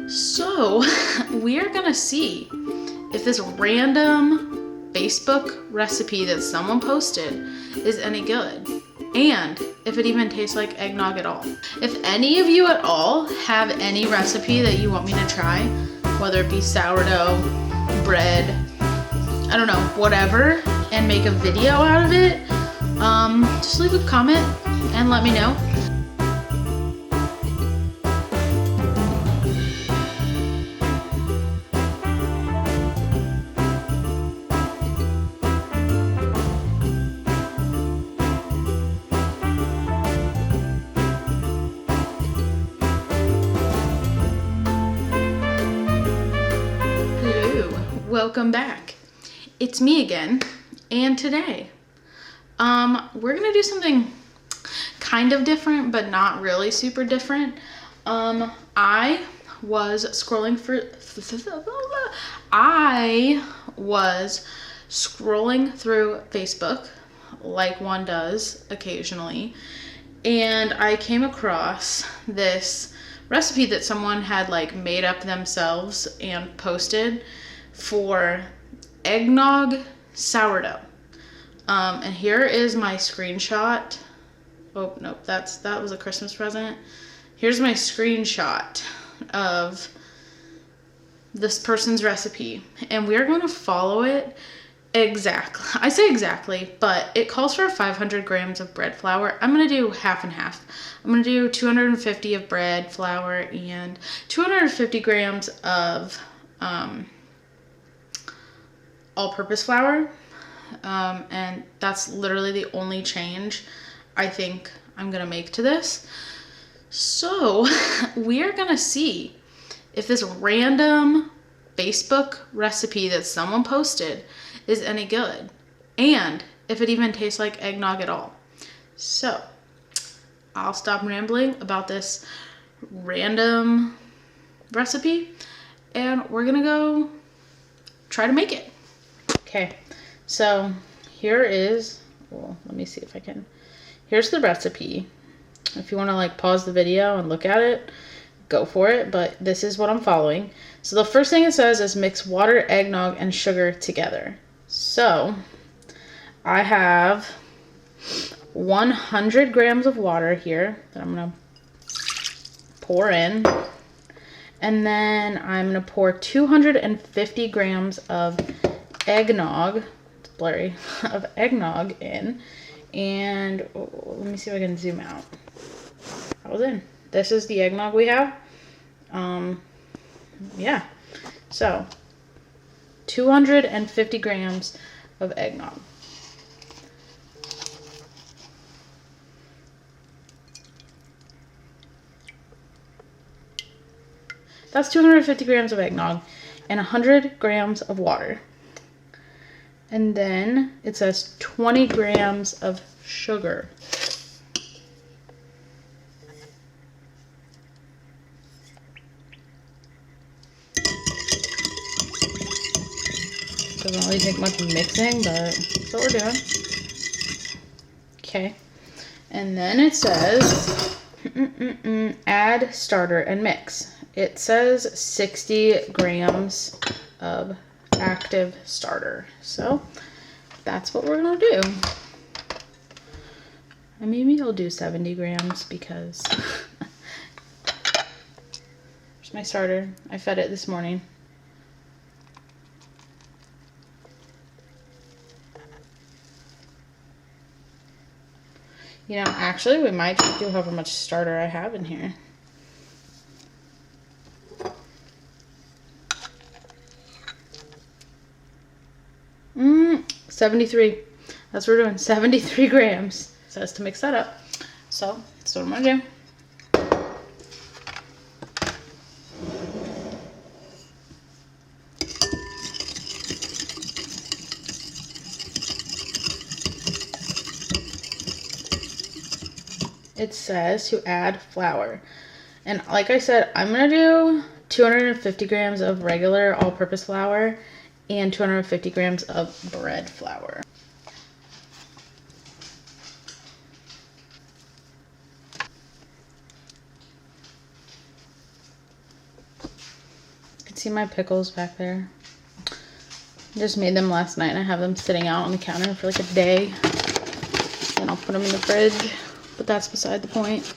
So we are gonna see if this random Facebook recipe that someone posted is any good, and if it even tastes like eggnog at all. If any of you at all have any recipe that you want me to try, whether it be sourdough, bread, I don't know, whatever, and make a video out of it, just leave a comment and let me know. Welcome back. It's me again, and today we're gonna do something kind of different, but not really super different. I was scrolling through Facebook like one does occasionally, and I came across this recipe that someone had like made up themselves and posted for eggnog sourdough. And here is my screenshot. Oh, nope, that was a Christmas present. Here's my screenshot of this person's recipe, and we're going to follow it exactly. I say exactly, but it calls for 500 grams of bread flour. I'm going to do half and half. I'm going to do 250 of bread flour and 250 grams of all-purpose flour, and that's literally the only change I think I'm gonna make to this. So we are gonna see if this random Facebook recipe that someone posted is any good, and if it even tastes like eggnog at all. So I'll stop rambling about this random recipe, and we're gonna go try to make it. Okay, so here is, well, let me see if I can, here's the recipe. If you want to like pause the video and look at it, go for it, but this is what I'm following. So the first thing it says is mix water, eggnog, and sugar together. So I have 100 grams of water here that I'm going to pour in. And then I'm going to pour 250 grams of eggnog, it's blurry, of eggnog in, and let me see if I can zoom out. I was in. This is the eggnog we have. Yeah, so 250 grams of eggnog. That's 250 grams of eggnog and 100 grams of water. And then it says 20 grams of sugar. Doesn't really take much mixing, but that's what we're doing. Okay. And then it says, add starter and mix. It says 60 grams of active starter. So that's what we're gonna do. And maybe I'll do 70 grams because there's my starter. I fed it this morning. You know, actually we might do however much starter I have in here. 73. That's what we're doing. 73 grams. It says to mix that up. So that's what I'm gonna do. It says to add flour. And like I said, I'm gonna do 250 grams of regular all-purpose flour and 250 grams of bread flour. See my pickles back there? I just made them last night and I have them sitting out on the counter for like a day. Then I'll put them in the fridge, but that's beside the point.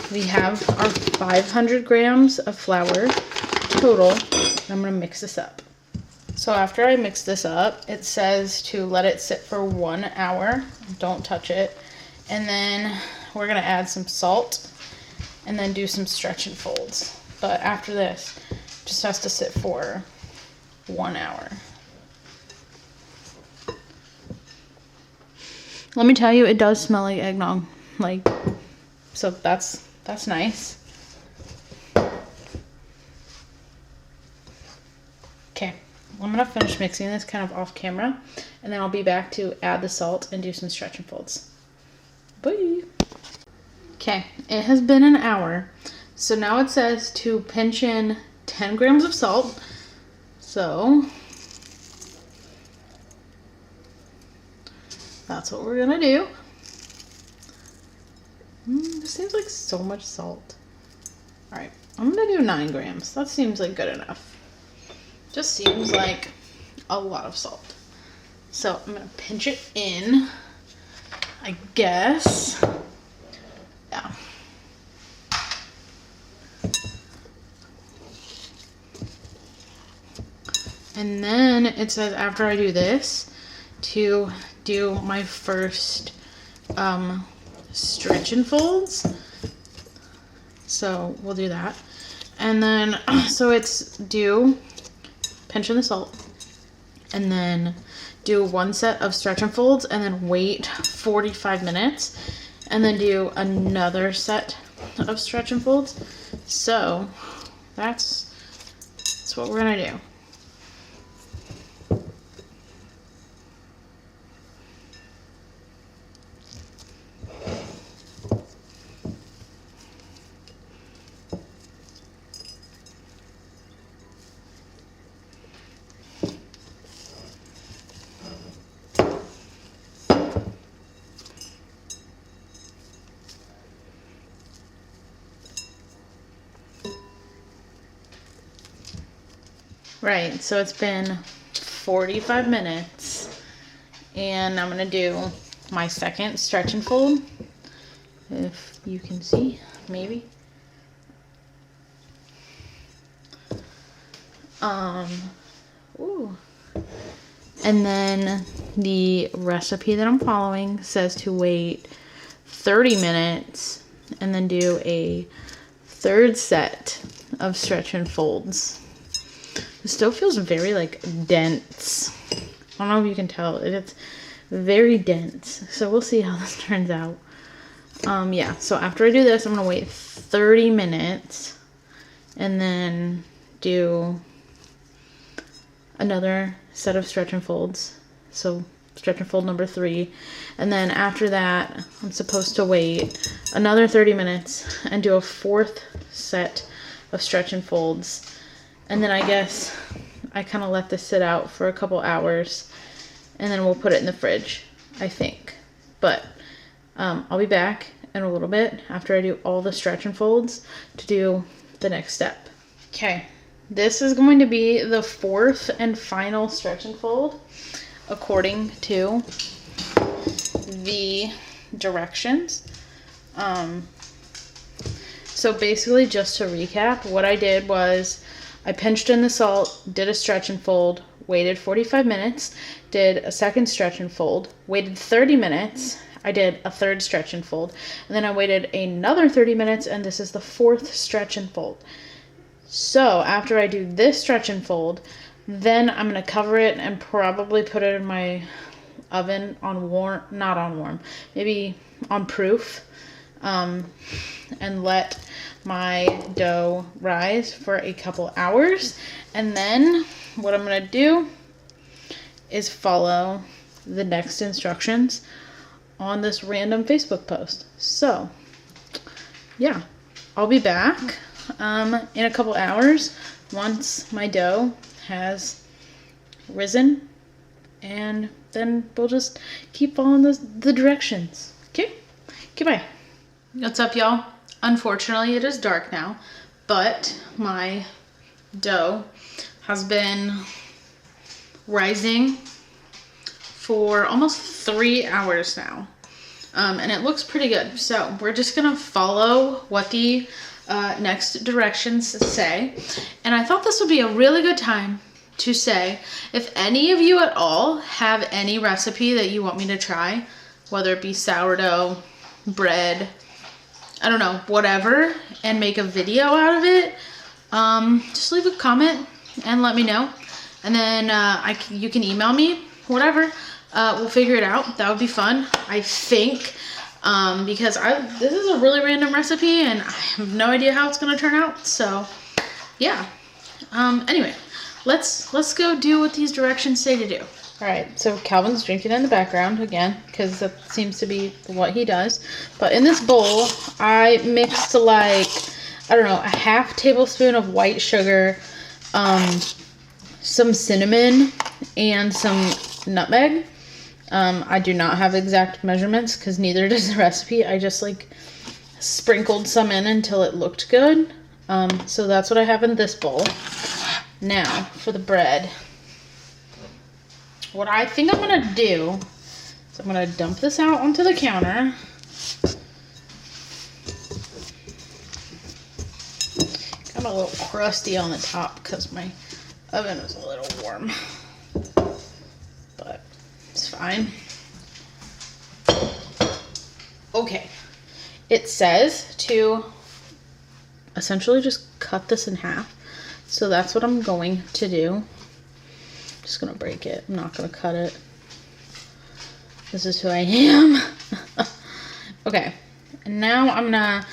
We have our 500 grams of flour total. I'm gonna mix this up. So after I mix this up, it says to let it sit for 1 hour. Don't touch it. And then we're gonna add some salt and then do some stretch and folds. But after this, it just has to sit for 1 hour. Let me tell you, it does smell like eggnog. Like, so that's nice. Okay, I'm gonna finish mixing this kind of off camera, and then I'll be back to add the salt and do some stretch and folds. Bye. Okay, it has been an hour. So now it says to pinch in 10 grams of salt. So that's what we're gonna do. This seems like so much salt. All right, I'm gonna do 9 grams. That seems like good enough. Just seems like a lot of salt. So I'm gonna pinch it in, I guess. Yeah. And then it says after I do this to do my first stretch and folds. So we'll do that. And then, so it's do pinch in the salt and then do 1 set of stretch and folds and then wait 45 minutes and then do another set of stretch and folds. So that's what we're gonna do. Right, so it's been 45 minutes and I'm gonna do my second stretch and fold, if you can see, maybe. Ooh. And then the recipe that I'm following says to wait 30 minutes and then do a 3rd set of stretch and folds. It still feels very like dense. I don't know if you can tell. It's very dense. So we'll see how this turns out. Yeah, so after I do this, I'm gonna wait 30 minutes and then do another set of stretch and folds. So stretch and fold number 3. And then after that, I'm supposed to wait another 30 minutes and do a 4th set of stretch and folds. And then I guess I kind of let this sit out for a couple hours and then we'll put it in the fridge, I think. But I'll be back in a little bit after I do all the stretch and folds to do the next step. Okay, this is going to be the 4th and final stretch and fold according to the directions. So basically, just to recap, what I did was I pinched in the salt, did a stretch and fold, waited 45 minutes, did a 2nd stretch and fold, waited 30 minutes, I did a 3rd stretch and fold, and then I waited another 30 minutes, and this is the 4th stretch and fold. So after I do this stretch and fold, then I'm going to cover it and probably put it in my oven on warm, not on warm, maybe on proof, and let my dough rise for a couple hours. And then what I'm going to do is follow the next instructions on this random Facebook post. So yeah, I'll be back in a couple hours once my dough has risen and then we'll just keep following the directions. Okay? Okay, bye. What's up, y'all? Unfortunately, it is dark now, but my dough has been rising for almost 3 hours now. And it looks pretty good. So we're just gonna follow what the next directions say. And I thought this would be a really good time to say, if any of you at all have any recipe that you want me to try, whether it be sourdough, bread, I don't know, whatever, and make a video out of it, just leave a comment and let me know. And then you can email me, whatever. We'll figure it out. That would be fun, I think, because this is a really random recipe and I have no idea how it's gonna turn out. So yeah. Anyway, let's go do what these directions say to do. All right, so Calvin's drinking in the background again, because that seems to be what he does. But in this bowl, I mixed like, I don't know, a half tablespoon of white sugar, some cinnamon, and some nutmeg. I do not have exact measurements because neither does the recipe. I just like sprinkled some in until it looked good. So that's what I have in this bowl. Now for the bread. What I think I'm gonna do is I'm gonna dump this out onto the counter. Got a little crusty on the top because my oven was a little warm, but it's fine. Okay, it says to essentially just cut this in half, so that's what I'm going to do. Just gonna break it. I'm not gonna cut it. This is who I am. Okay, and now I'm gonna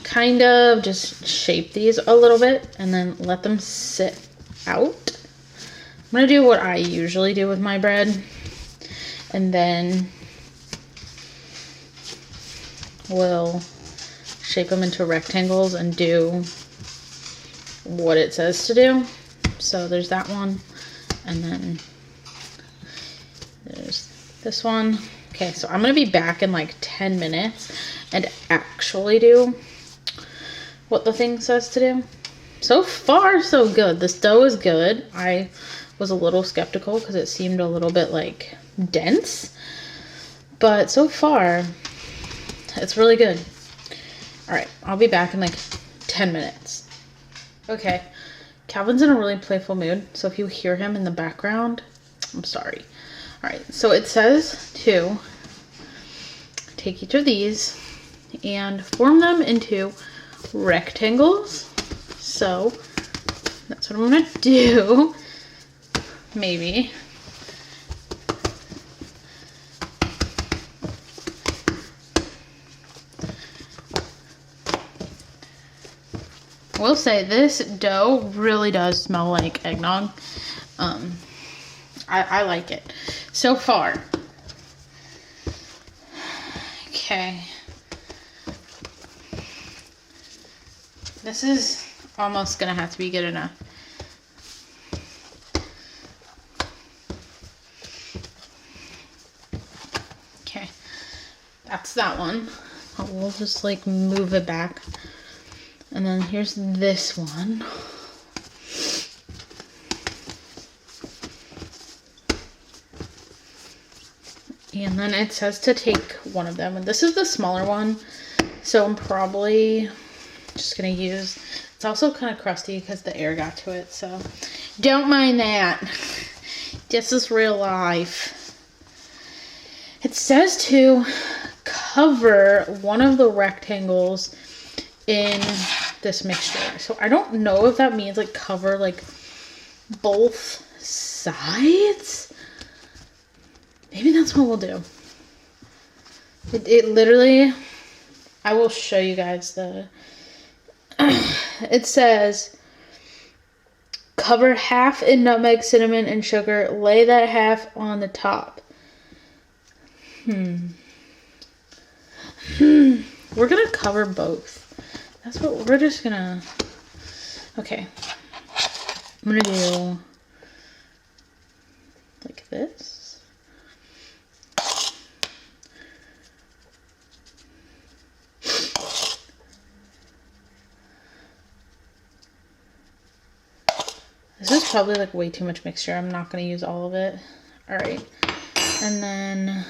kind of just shape these a little bit and then let them sit out. I'm gonna do what I usually do with my bread, and then we'll shape them into rectangles and do what it says to do. So there's that one. And then there's this one. Okay, so I'm gonna be back in like 10 minutes and actually do what the thing says to do. So far, so good. This dough is good. I was a little skeptical because it seemed a little bit like dense, but so far it's really good. All right, I'll be back in like 10 minutes. Okay. Calvin's in a really playful mood, so if you hear him in the background, I'm sorry. All right, so it says to take each of these and form them into rectangles. So that's what I'm gonna do. Maybe. I will say this dough really does smell like eggnog. I like it so far. Okay. This is almost gonna have to be good enough. Okay, that's that one. We'll just like move it back. And then here's this one. And then it says to take one of them. And this is the smaller one. So I'm probably just going to use... It's also kind of crusty because the air got to it. So don't mind that. This is real life. It says to cover one of the rectangles in this mixture. So I don't know if that means like cover like both sides. Maybe that's what we'll do. It literally, I will show you guys the, it says cover half in nutmeg, cinnamon, and sugar. Lay that half on the top. We're gonna cover both. That's what we're just gonna, okay. I'm gonna do like this. This is probably like way too much mixture. I'm not going to use all of it. All right. And then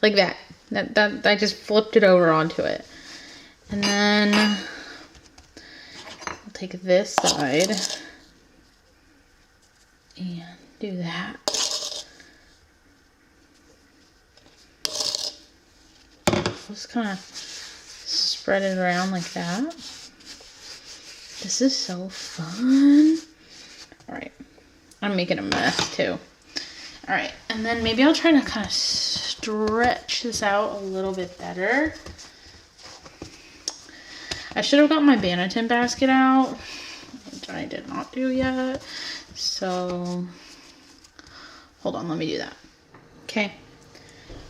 like that. That I just flipped it over onto it. And then I'll take this side and do that. Just kind of spread it around like that. This is so fun. All right, I'm making a mess too. All right, and then maybe I'll try to kind of stretch this out a little bit better. I should have got my Banneton basket out, which I did not do yet. So, hold on, let me do that. Okay,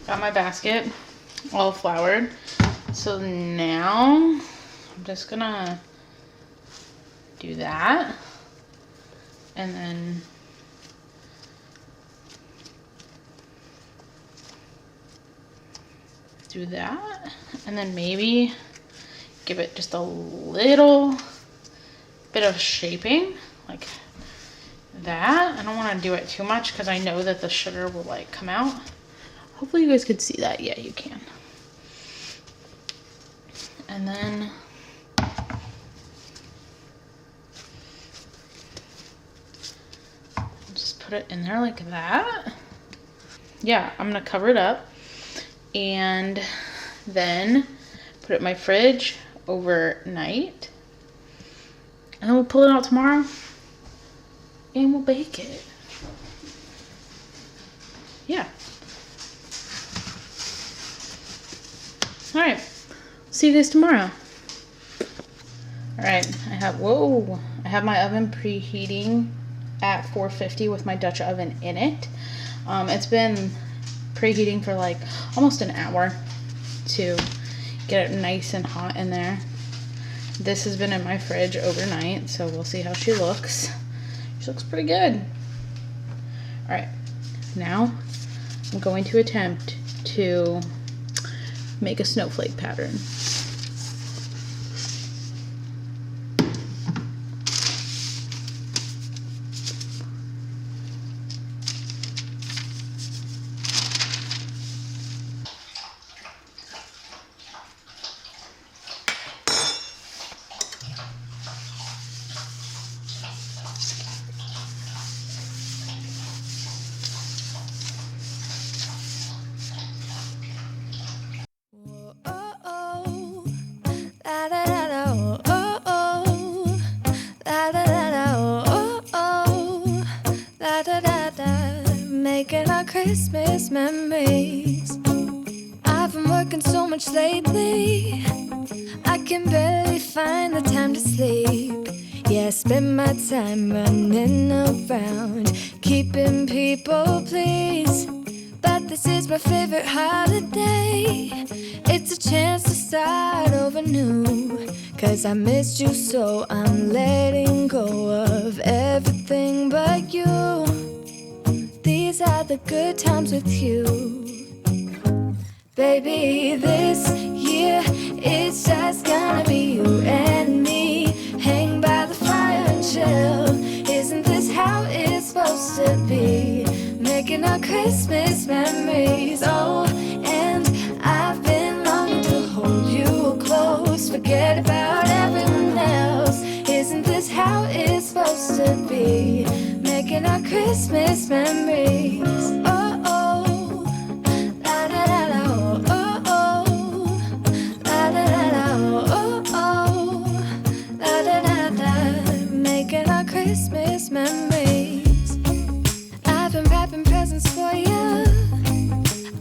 got my basket all floured. So now I'm just gonna do that, and then do that, and then maybe give it just a little bit of shaping like that. I don't want to do it too much because I know that the sugar will like come out. Hopefully you guys could see that. Yeah, you can. And then just put it in there like that. Yeah, I'm gonna cover it up and then put it in my fridge overnight, and then we'll pull it out tomorrow and we'll bake it. Yeah. All right, see you guys tomorrow. All right, I have my oven preheating at 450 with my Dutch oven in it. It's been preheating for like almost an hour to get it nice and hot in there. This has been in my fridge overnight, so we'll see how she looks. She looks pretty good. All right, now I'm going to attempt to make a snowflake pattern. Making our Christmas memories. I've been working so much lately, I can barely find the time to sleep. Yeah, I spend my time running around, keeping people pleased. But this is my favorite holiday. It's a chance to start over new, 'cause I missed you, so I'm letting go of everything but you. These are the good times with you. Baby, this year it's just gonna be you and me. Hang by the fire and chill. Isn't this how it's supposed to be? Making our Christmas memories. Oh, and I've been longing to hold you close. Forget about everyone else. Isn't this how it's supposed to be? Making our Christmas memories. Oh, oh, la da da da, oh, oh, la da da da, oh, oh, la da da da. Making our Christmas memories. I've been wrapping presents for you.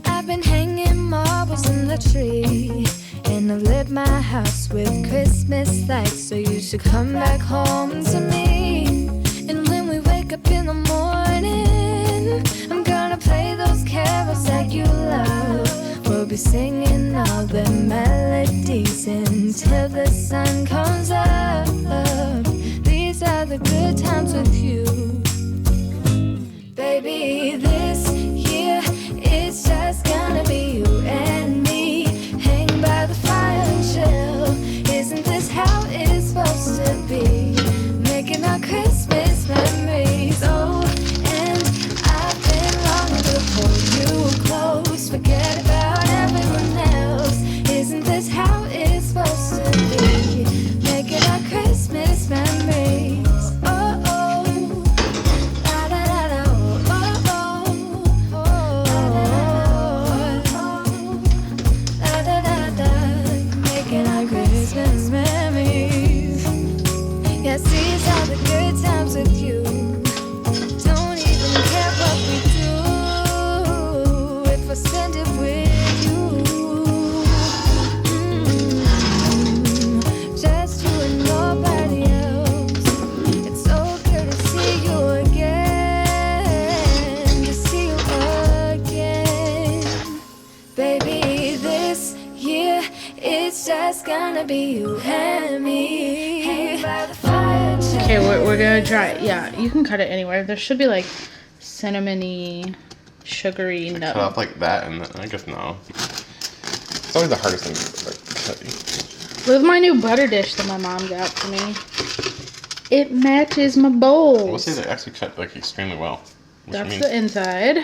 I've been hanging marbles in the tree, and I've lit my house with Christmas lights. So you should come back home to me. And when we wake up in the morning, I'm gonna play those carols that you love. We'll be singing all the melodies until the sun comes up. These are the good times with you. Baby, this year it's Yeah, seize all the good times with you. Don't even care what we do if I spend it with you. Just you and nobody else. It's so good to see you again, to see you again. Baby, this year it's just gonna be you and me. Hang by the fire. Okay, we're gonna try it. Yeah, you can cut it anywhere. There should be like cinnamony, sugary nut. Cut off like that, and then, I guess no. It's always the hardest thing to like cutting. Look at my new butter dish that my mom got for me. It matches my bowls. We'll say they actually cut like extremely well. Which That's means the inside.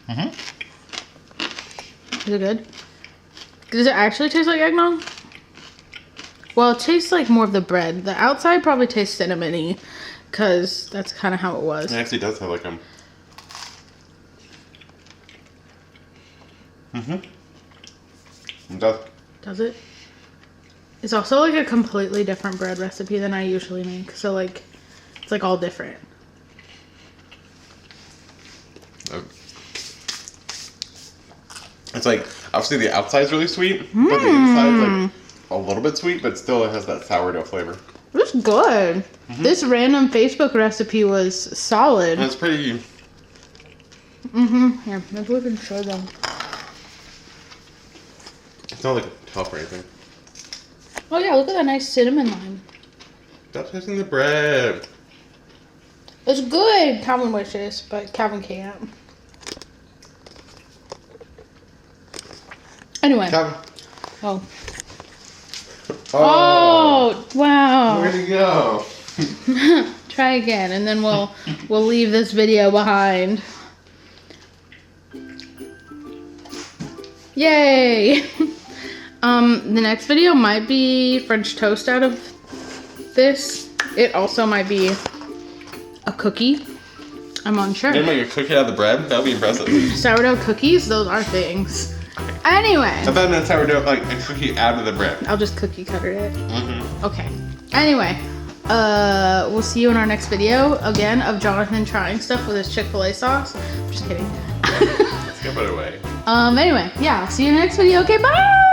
Mhm. Is it good? Does it actually taste like eggnog? Well, it tastes like more of the bread. The outside probably tastes cinnamony, because that's kind of how it was. it actually does have like It does. Does it? It's also like a completely different bread recipe than I usually make. So like, it's like all different. It's like obviously the outside's really sweet, but the inside's like a little bit sweet, but still it has that sourdough flavor. It's good. This random Facebook recipe was solid. And it's pretty. Here, maybe we can show them. It's not like tough or anything. Oh yeah, look at that nice cinnamon lime. Stop touching the bread. It's good. Calvin wishes, but Calvin can't. Anyway. Calvin. Oh. Oh, wow. Where'd he go? Try again, and then we'll leave this video behind. Yay! The next video might be French toast out of this. It also might be a cookie. I'm unsure. You're gonna make a cookie out of the bread? That would be impressive. Sourdough cookies, those are things. Anyway. I thought meant sourdough, like a cookie out of the bread. I'll just cookie cutter it. Okay. Anyway, we'll see you in our next video again of Jonathan trying stuff with his Chick-fil-A sauce. I'm just kidding. Let's give it away. Anyway, yeah, I'll see you in the next video. Okay, bye!